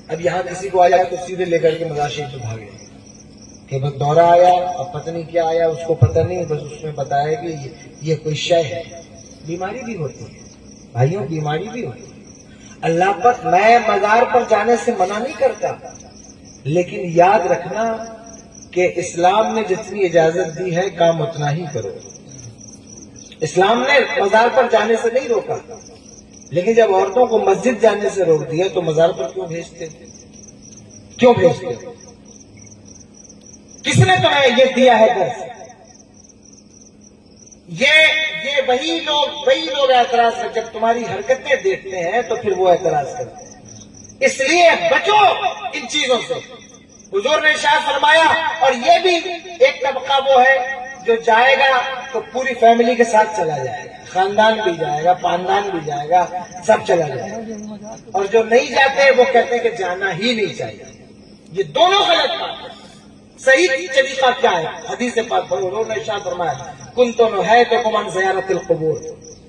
اب یہاں کسی کو آیا تو سیدھے لے کر کے مزار شریف میں بھاگے کہ بس دورہ آیا، اب پتہ نہیں کیا آیا، اس کو پتہ نہیں، بس اس نے بتایا کہ یہ کوئی شے ہے۔ بیماری بھی ہوتی ہے بھائیوں، بیماری بھی ہوتی ہے۔ اللہ پر میں مزار پر جانے سے منع نہیں کرتا، لیکن یاد رکھنا کہ اسلام نے جتنی اجازت دی ہے کام اتنا ہی کرو۔ اسلام نے مزار پر جانے سے نہیں روکا، لیکن جب عورتوں کو مسجد جانے سے روک دیا تو مزار پر کیوں بھیجتے؟ کیوں بھیجتے؟ کس نے تمہیں یہ دیا ہے درس؟ یہ وہی لوگ اعتراض کرتے، جب تمہاری حرکتیں دیکھتے ہیں تو پھر وہ اعتراض کرتے ہیں۔ اس لیے بچو ان چیزوں سے۔ حضور نے ارشاد فرمایا، اور یہ بھی ایک طبقہ وہ ہے جو جائے گا تو پوری فیملی کے ساتھ چلا جائے گا، خاندان بھی جائے گا، خاندان بھی جائے گا، سب چلا جائے گا، اور جو نہیں جاتے وہ کہتے ہیں کہ جانا ہی نہیں چاہیے۔ یہ دونوں غلط بات ہے۔ صحیح طریقہ کیا ہے؟ حدیث پاک حضور نے ارشاد فرمایا، کنت نہیتکم عن زیارت القبور۔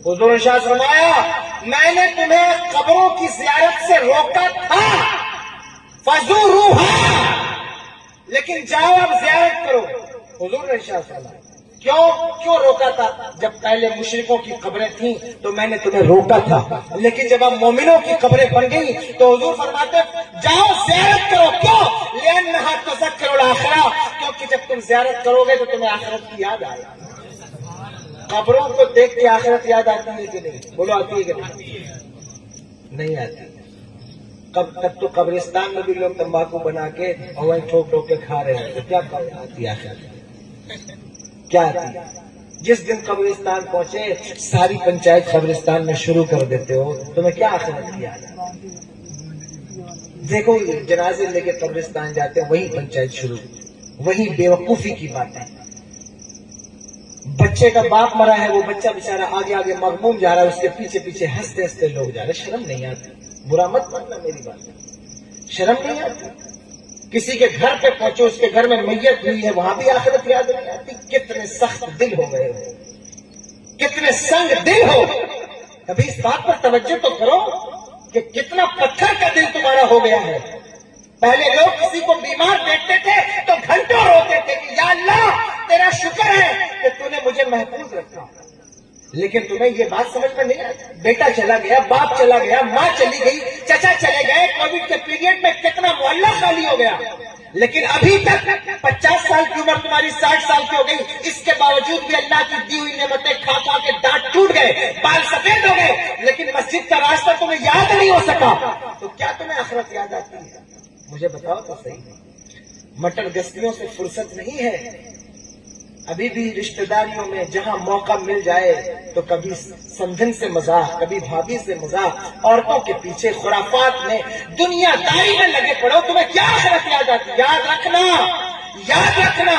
حضور نے ارشاد فرمایا، میں نے تمہیں قبروں کی زیارت سے روکا تھا، فزوروها، لیکن جاؤ اب زیارت کرو۔ حضور نے ارشاد فرمایا، کیوں روکا تھا؟ جب پہلے مشرکوں کی قبریں تھیں تو میں نے تمہیں روکا تھا، لیکن جب اب مومنوں کی قبریں بن گئی تو حضور فرماتے جاؤ زیارت کرو۔ کیوں؟ لأنها تذکر الآخرہ، کیونکہ جب تم زیارت کرو گے تو تمہیں آخرت کی یاد آئے گی۔ قبروں کو دیکھ کے آخرت یاد آتی ہے کہ نہیں؟ بولو آتی ہے کہ نہیں آتی؟ کب تک تو قبرستان میں بھی لوگ تمباکو بنا کے اور وہیں ٹھوک ٹھوک کے کھا رہے ہیں، تو کیا آتی ہے آخرت؟ کیا آتی ہے؟ جس دن قبرستان پہنچے ساری پنچایت قبرستان میں شروع کر دیتے ہو، تمہیں کیا آخرت کی یاد ہے؟ دیکھو جنازے لے کے قبرستان جاتے ہیں، وہی پنچایت شروع، وہی بیوقوفی کی باتیں۔ بچے کا باپ مرا ہے، وہ بچہ بیچارہ آگے آگے مغموم جا رہا ہے، اس کے پیچھے پیچھے ہنستے ہنستے لوگ جا رہے ہیں۔ شرم نہیں آتی؟ برا مت ماننا میری بات، شرم نہیں آتی؟ کسی کے گھر پہ پہنچو، اس کے گھر میں میت ہوئی ہے، وہاں بھی آخرت یاد نہیں آتی؟ کتنے سخت دل ہو گئے ہو، کتنے سنگ دل ہو۔ کبھی اس بات پر توجہ تو کرو کہ کتنا پتھر کا دل تمہارا ہو گیا ہے۔ پہلے لوگ کسی کو بیمار دیکھتے تھے تو گھنٹوں روتے تھے کہ یا اللہ تیرا شکر ہے کہ تو نے مجھے محفوظ رکھا، لیکن تمہیں یہ بات سمجھ میں نہیں آتی؟ بیٹا چلا گیا، باپ چلا گیا، ماں چلی گئی، چچا چلے گئے، کووڈ کے پیریڈ میں کتنا محلہ خالی ہو گیا، لیکن ابھی تک 50 سال کی عمر تمہاری 60 سال کی ہو گئی، اس کے باوجود بھی اللہ کی دی ہوئی نعمتیں کھا کھا کے دانت ٹوٹ گئے، بال سفید ہو گئے، لیکن مسجد کا راستہ تمہیں یاد نہیں ہو سکا، تو کیا تمہیں آخرت یاد آتی ہے؟ مجھے بتاؤ تو صحیح۔ مٹر گستیوں سے فرصت نہیں ہے، ابھی بھی رشتہ داریوں میں جہاں موقع مل جائے تو کبھی سمجھن سے مذاق، کبھی بھابھی سے مذاق، عورتوں کے پیچھے خرافات میں دنیا داری میں لگے پڑو، تمہیں کیا آخرت یاد آتی؟ یاد رکھنا، یاد رکھنا،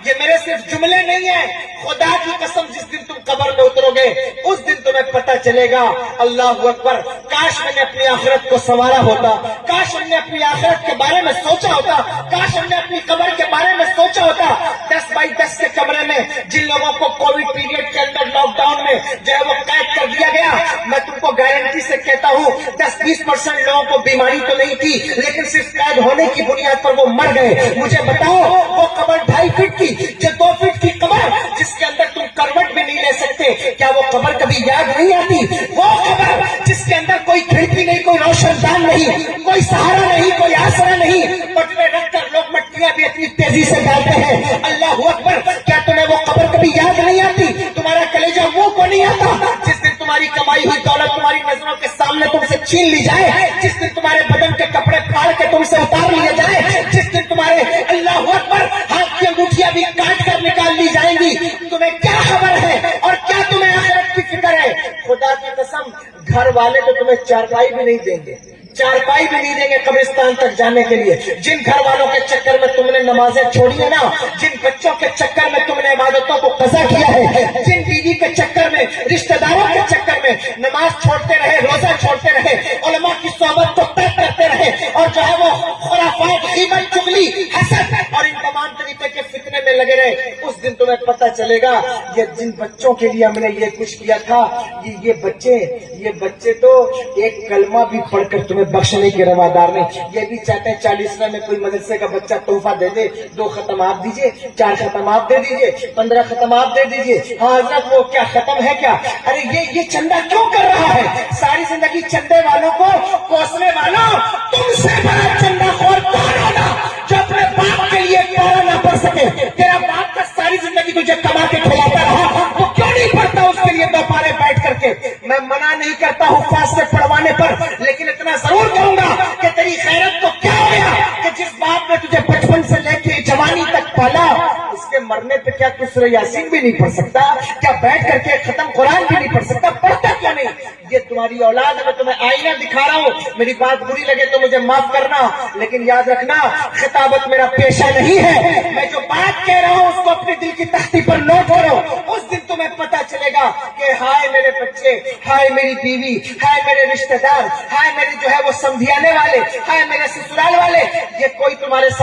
یہ میرے صرف جملے نہیں ہیں، خدا کی قسم جس دن تم قبر میں اترو گے اس دن تمہیں پتہ چلے گا اللہ اکبر، کاش میں نے اپنی آخرت کو سنوارا ہوتا، کاش ہم نے اپنی آخرت کے بارے میں سوچا ہوتا، کاش ہم نے اپنی قبر کے بارے میں سوچا ہوتا۔ 10x10 کے کمرے میں جن لوگوں کو کووڈ پیریڈ کے اندر لاک ڈاؤن میں جو ہے وہ قید کر دیا گیا، میں تم کو گارنٹی سے کہتا ہوں 10-20% لوگوں کو بیماری تو نہیں تھی، لیکن صرف قید ہونے کی بنیاد پر وہ مر گئے۔ مجھے بتاؤ وہ قبر 2.5 فٹ کی، جو 2 فٹ کی قبر جس کے اندر تم کروٹ بھی نہیں لے سکتے، کیا وہ قبر کبھی یاد نہیں آتی؟ وہ قبر جس کے اندر کوئی کھڑکی نہیں، کوئی روشن دان نہیں، کوئی سہارا نہیں، کوئی آسرا نہیں، بٹوے رکھ کر لوگ مٹیاں بھی اتنی تیزی سے ڈالتے ہیں۔ اللہ اکبر، کیا تمہیں وہ قبر کبھی یاد نہیں آتی؟ تمہارا کلیجہ منہ کو نہیں آتا جس دن تمہاری کمائی ہوئی دولت تمہاری نظروں کے سامنے تم سے چھین لی جائے، جس دن تمہارے بدن کے کپڑے پھاڑ کے تم سے اتار لیے جائے، جس دن تمہارے اللہ اکبر ہاتھ کی انگوٹھیاں بھی کاٹ کر نکال لی جائیں گی؟ تمہیں کیا خبر ہے اور کیا تمہیں آخرت کی فکر ہے؟ خدا کی قسم گھر والے تو تمہیں چارپائی بھی نہیں دیں گے، چارپائی بھی نہیں دیں گے قبرستان تک جانے کے لیے۔ جن گھر والوں کے چکر میں تم نے نمازیں چھوڑی ہیں نا، جن بچوں کے چکر میں تم نے عبادتوں کو قضا کیا ہے، جن بیوی کے چکر میں، رشتہ داروں کے چکر میں نماز چھوڑتے رہے، روزہ چھوڑتے رہے، علماء کی صحبت کو ترک کرتے رہے، اور جو ہے وہ خرافات، غیبت، چغلی، حسد اور ان تمام طریقے کے فتنے پیٹنے میں لگے رہے، اس دن تمہیں پتہ چلے گا یہ جن بچوں کے لیے ہم نے یہ کچھ کیا تھا، یہ بچے تو ایک کلمہ بھی پڑھ کر تمہیں بخشنے کے روادار نہیں۔ یہ بھی چاہتے ہیں 40ویں میں کوئی مدرسے کا بچہ تحفہ دے دے، 2 ختم آپ دیجئے، 4 ختم آپ دے دیجئے، 15 ختم آپ دے دیجئے۔ ہاں حضرت وہ کیا ختم ہے کیا؟ ارے یہ چندہ کیوں کر رہا ہے؟ ساری زندگی چندے والوں کو کوسنے والوں، تم سے بڑا چندہ خور کون ہوگا جو اپنے باپ کے لیے پارا نہ پڑھ سکے؟ تیرا باپ کا ساری زندگی تجھے کما کے کھلاتا رہا، وہ کیوں نہیں پڑھتا اس کے لیے 2 پارے بیٹھ کر کے؟ میں منع نہیں کرتا حفاظ سے پڑھوانے پر، لیکن اتنا ضرور کہوں گا کہ تیری غیرت کو کیا ہو گیا کہ جس باپ نے تجھے بچپن سے لے کے جوانی تک پالا، اس کے مرنے پہ کیا تو سورہ یاسین بھی نہیں پڑھ سکتا؟ کیا بیٹھ کر کے ختم قرآن بھی نہیں پڑھ سکتا؟ پڑھتا کیا نہیں؟ یہ تمہاری اولاد ہے، میں تمہیں آئینہ دکھا رہا ہوں، میری بات بری لگے تو مجھے معاف کرنا، لیکن یاد رکھنا خطابت میرا پیشہ نہیں ہے۔ میں جو بات کہہ رہا ہوں اس کو اپنے دل کی تختی پر نوٹ کرو، اس دن تمہیں پتہ چلے گا کہ ہائے میرے بچے، ہائے میری بیوی، ہائے میرے رشتہ دار، ہائے میرے جو ہے وہ سمدھیانے والے، ہائے میرے سسرال والے، یہ کوئی تمہارے ساتھ